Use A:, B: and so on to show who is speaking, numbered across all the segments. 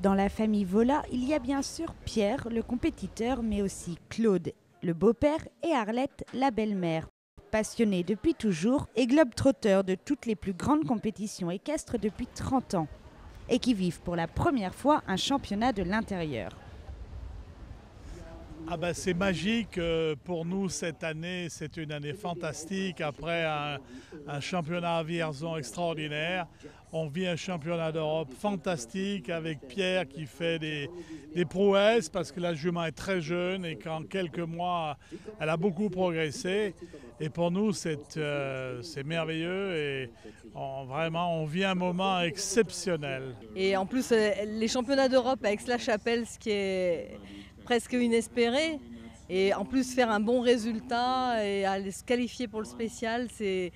A: Dans la famille Vola, il y a bien sûr Pierre, le compétiteur, mais aussi Claude, le beau-père, et Arlette, la belle-mère. Passionnés depuis toujours et globetrotteurs de toutes les plus grandes compétitions équestres depuis 30 ans. Et qui vivent pour la première fois un championnat de l'intérieur.
B: Ah ben, c'est magique pour nous cette année, c'est une année fantastique. Après un championnat à Vierzon extraordinaire, on vit un championnat d'Europe fantastique avec Pierre qui fait des prouesses parce que la jument est très jeune et qu'en quelques mois, elle a beaucoup progressé. Et pour nous, c'est merveilleux et vraiment, on vit un moment exceptionnel.
C: Et en plus, les championnats d'Europe à Aix-la-Chapelle, ce qui est presque inespéré. Et en plus, faire un bon résultat et aller se qualifier pour le spécial, c'est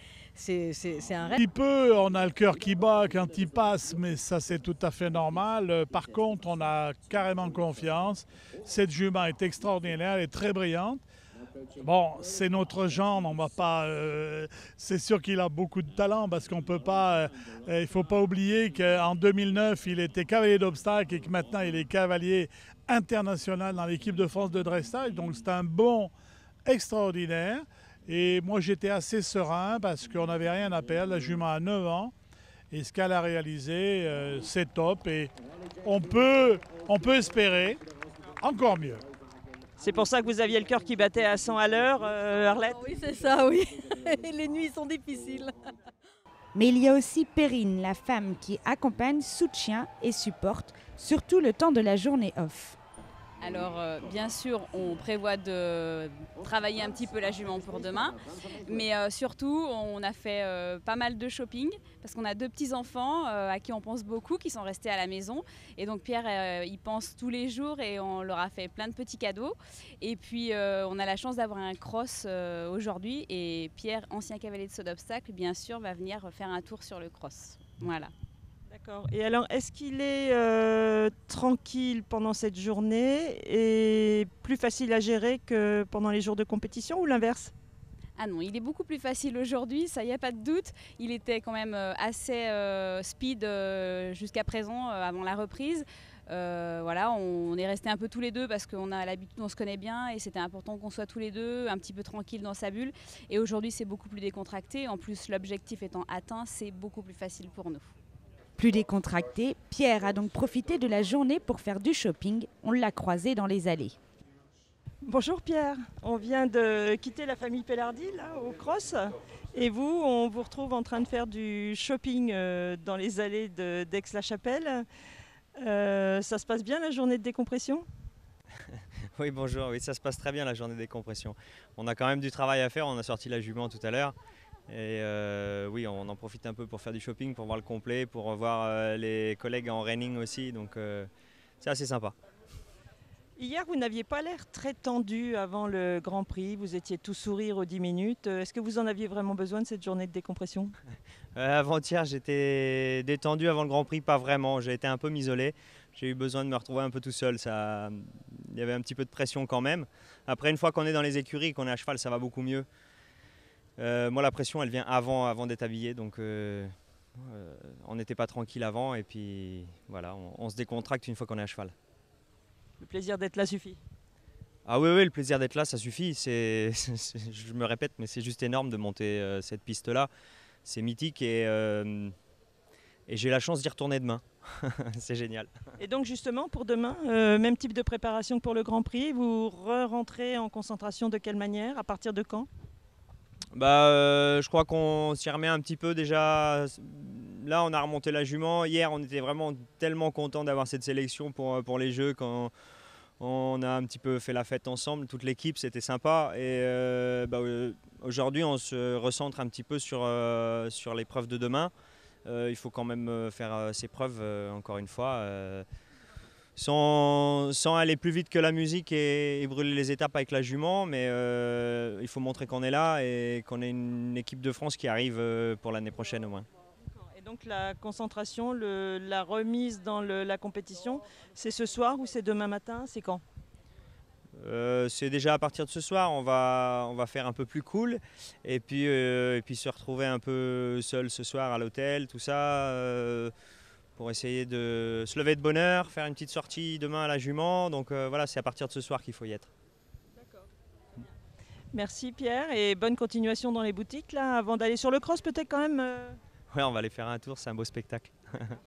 C: un rêve.
B: Un petit peu, on a le cœur qui bat quand il passe, mais ça c'est tout à fait normal. Par contre, on a carrément confiance. Cette jument est extraordinaire, elle est très brillante. Bon, c'est notre genre, on va pas. C'est sûr qu'il a beaucoup de talent parce qu'on peut pas. Il faut pas oublier qu'en 2009, il était cavalier d'obstacles et que maintenant il est cavalier international dans l'équipe de France de dressage. Donc c'est un bon extraordinaire. Et moi j'étais assez serein parce qu'on n'avait rien à perdre. La jument a 9 ans et ce qu'elle a réalisé, c'est top. Et on peut espérer encore mieux.
D: C'est pour ça que vous aviez le cœur qui battait à 100 à l'heure, Arlette?
C: Oui, c'est ça, oui. Les nuits sont difficiles.
A: Mais il y a aussi Perrine, la femme qui accompagne, soutient et supporte, surtout le temps de la journée off.
E: Alors bien sûr, on prévoit de travailler un petit peu la jument pour demain, mais surtout on a fait pas mal de shopping parce qu'on a 2 petits-enfants à qui on pense beaucoup, qui sont restés à la maison. Et donc Pierre y pense tous les jours et on leur a fait plein de petits cadeaux. Et puis on a la chance d'avoir un cross aujourd'hui et Pierre, ancien cavalier de saut d'obstacle, bien sûr va venir faire un tour sur le cross. Voilà.
D: D'accord. Et alors, est-ce qu'il est tranquille pendant cette journée et plus facile à gérer que pendant les jours de compétition ou l'inverse?
E: Ah non, il est beaucoup plus facile aujourd'hui, ça y a pas de doute. Il était quand même assez speed jusqu'à présent, avant la reprise. Voilà, on est restés un peu tous les deux parce qu'on a l'habitude, on se connaît bien et c'était important qu'on soit tous les deux un petit peu tranquille dans sa bulle. Et aujourd'hui, c'est beaucoup plus décontracté. En plus, l'objectif étant atteint, c'est beaucoup plus facile pour nous.
A: Plus décontracté, Pierre a donc profité de la journée pour faire du shopping. On l'a croisé dans les allées.
D: Bonjour Pierre, on vient de quitter la famille Pellardi là, au cross. Et vous, on vous retrouve en train de faire du shopping dans les allées d'Aix-la-Chapelle. Ça se passe bien la journée de décompression?
F: Oui, bonjour, oui, ça se passe très bien la journée de décompression. On a quand même du travail à faire, on a sorti la jument tout à l'heure. Et oui, on en profite un peu pour faire du shopping, pour voir le complet, pour revoir les collègues en reining aussi. Donc c'est assez sympa.
D: Hier, vous n'aviez pas l'air très tendu avant le Grand Prix. Vous étiez tout sourire aux 10 minutes. Est-ce que vous en aviez vraiment besoin de cette journée de décompression?
F: Avant-hier, j'étais détendu avant le Grand Prix, pas vraiment. J'ai été un peu isolé. J'ai eu besoin de me retrouver un peu tout seul. Il y avait un petit peu de pression quand même. Après, une fois qu'on est dans les écuries, qu'on est à cheval, ça va beaucoup mieux. Moi, la pression, elle vient avant d'être habillé. Donc, on n'était pas tranquille avant. Et puis, voilà, on se décontracte une fois qu'on est à cheval.
D: Le plaisir d'être là suffit.
F: Ah oui, le plaisir d'être là, ça suffit. Je me répète, mais c'est juste énorme de monter cette piste-là. C'est mythique et j'ai la chance d'y retourner demain. C'est génial.
D: Et donc justement, pour demain, même type de préparation que pour le Grand Prix, vous rentrez en concentration de quelle manière? À partir de quand?
F: Je crois qu'on s'y remet un petit peu déjà. Là, on a remonté la jument. Hier, on était vraiment tellement contents d'avoir cette sélection pour les Jeux. Quand on a un petit peu fait la fête ensemble, toute l'équipe, c'était sympa. Et aujourd'hui, on se recentre un petit peu sur l'épreuve de demain. Il faut quand même faire ses preuves, encore une fois. Sans aller plus vite que la musique et brûler les étapes avec la jument, mais il faut montrer qu'on est là et qu'on est une équipe de France qui arrive pour l'année prochaine au moins.
D: Et donc la concentration, la remise dans la compétition, c'est ce soir ou c'est demain matin? C'est quand?
F: C'est déjà à partir de ce soir, on va faire un peu plus cool et puis se retrouver un peu seul ce soir à l'hôtel, tout ça. pour essayer de se lever de bonne heure, faire une petite sortie demain à la jument. Donc voilà, c'est à partir de ce soir qu'il faut y être.
D: Merci Pierre et bonne continuation dans les boutiques là. Avant d'aller sur le cross peut-être quand même.
F: Ouais, on va aller faire un tour, c'est un beau spectacle.